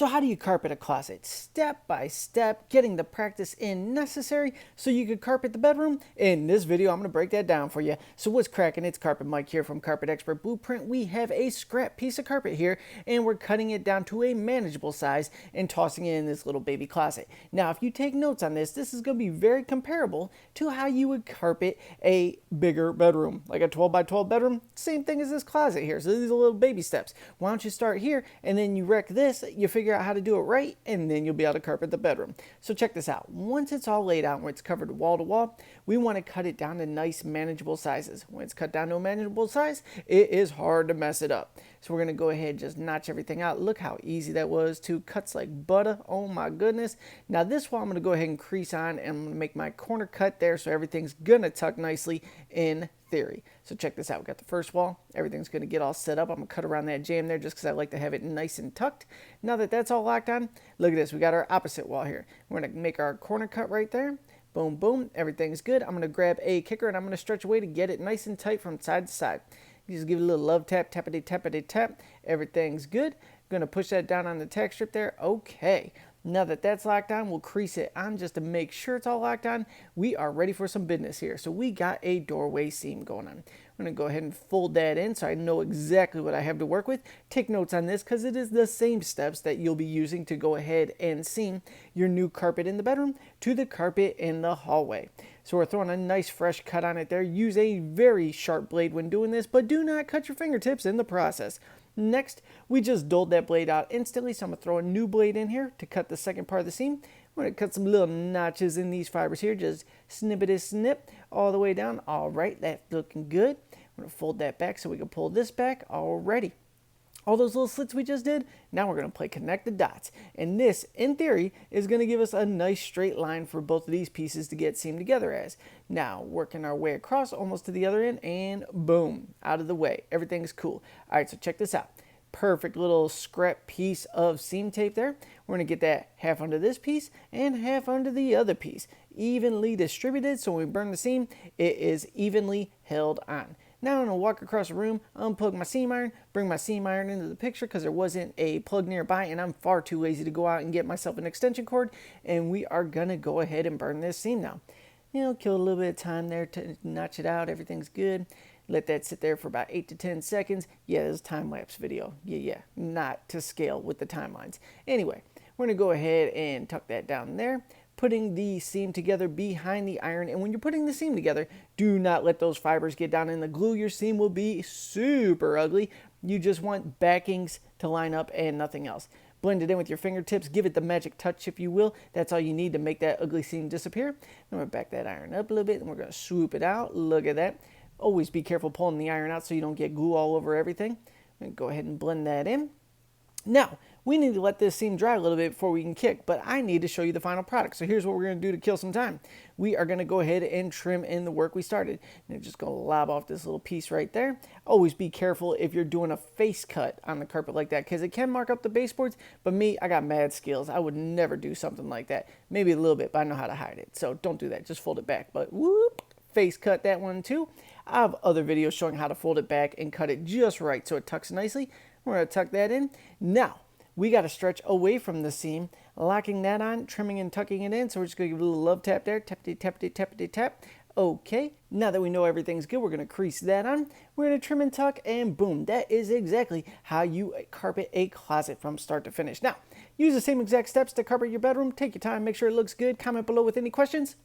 So how do you carpet a closet? Step by step, getting the practice in necessary so you could carpet the bedroom. In this video, I'm going to break that down for you. So what's cracking? It's Carpet Mike here from Carpet Expert Blueprint. We have a scrap piece of carpet here, and we're cutting it down to a manageable size and tossing it in this little baby closet. Now, if you take notes on this, this is going to be very comparable to how you would carpet a bigger bedroom, like a 12 by 12 bedroom. Same thing as this closet here. So these are little baby steps. Why don't you start here, and then you wreck this, you figure out how to do it right, and then you'll be able to carpet the bedroom. So check this out. Once it's all laid out, where it's covered wall to wall, we want to cut it down to nice manageable sizes. When it's cut down to a manageable size, it is hard to mess it up. So we're going to go ahead and just notch everything out. Look how easy that was. Two cuts like butter. Oh my goodness. Now this wall I'm going to go ahead and crease on, and I'm going to make my corner cut there so everything's going to tuck nicely in theory. So check this out. We got the first wall. Everything's going to get all set up. I'm going to cut around that jamb there just because I like to have it nice and tucked. Now that that's all locked on, look at this. We got our opposite wall here. We're going to make our corner cut right there. Boom, boom. Everything's good. I'm going to grab a kicker, and I'm going to stretch away to get it nice and tight from side to side. You just give it a little love tap, tappity, tappity, tap. Everything's good. I'm going to push that down on the tack strip there. Okay. Now that that's locked on, we'll crease it on just to make sure it's all locked on. We are ready for some business here. So we got a doorway seam going on. I'm going to go ahead and fold that in so I know exactly what I have to work with. Take notes on this because it is the same steps that you'll be using to go ahead and seam your new carpet in the bedroom to the carpet in the hallway. So we're throwing a nice fresh cut on it there. Use a very sharp blade when doing this, but do not cut your fingertips in the process. Next, we just doled that blade out instantly, so I'm going to throw a new blade in here to cut the second part of the seam. I'm going to cut some little notches in these fibers here, just snippety snip all the way down. All right, that's looking good. I'm going to fold that back so we can pull this back. Alrighty. All those little slits we just did, now we're going to play connect the dots. And this, in theory, is going to give us a nice straight line for both of these pieces to get seamed together as. Now, working our way across almost to the other end, and boom, out of the way. Everything's cool. All right, so check this out. Perfect little scrap piece of seam tape there. We're going to get that half under this piece and half under the other piece. Evenly distributed, so when we burn the seam, it is evenly held on. Now I'm going to walk across the room, unplug my seam iron, bring my seam iron into the picture because there wasn't a plug nearby, and I'm far too lazy to go out and get myself an extension cord, and we are going to go ahead and burn this seam now. You know, kill a little bit of time there to notch it out. Everything's good. Let that sit there for about 8 to 10 seconds. Yeah, this is a time-lapse video. Yeah, not to scale with the timelines. Anyway, we're going to go ahead and tuck that down there, putting the seam together behind the iron. And when you're putting the seam together, do not let those fibers get down in the glue. Your seam will be super ugly. You just want backings to line up and nothing else. Blend it in with your fingertips. Give it the magic touch, if you will. That's all you need to make that ugly seam disappear. I'm going to back that iron up a little bit, and we're going to swoop it out. Look at that. Always be careful pulling the iron out so you don't get glue all over everything. I'm going to go ahead and blend that in. Now, we need to let this seam dry a little bit before we can kick, but I need to show you the final product. So here's what we're going to do to kill some time. We are going to go ahead and trim in the work we started. And I'm just going to lob off this little piece right there. Always be careful if you're doing a face cut on the carpet like that, because it can mark up the baseboards, but me, I got mad skills. I would never do something like that. Maybe a little bit, but I know how to hide it. So don't do that. Just fold it back. But whoop, face cut that one too. I have other videos showing how to fold it back and cut it just right so it tucks nicely. We're going to tuck that in. Now, we got to stretch away from the seam, locking that on, trimming and tucking it in. So we're just going to give it a little love tap there. Tappity, tappity, tappity, tap. Okay, now that we know everything's good, we're going to crease that on. We're going to trim and tuck, and boom, that is exactly how you carpet a closet from start to finish. Now, use the same exact steps to carpet your bedroom. Take your time, make sure it looks good. Comment below with any questions,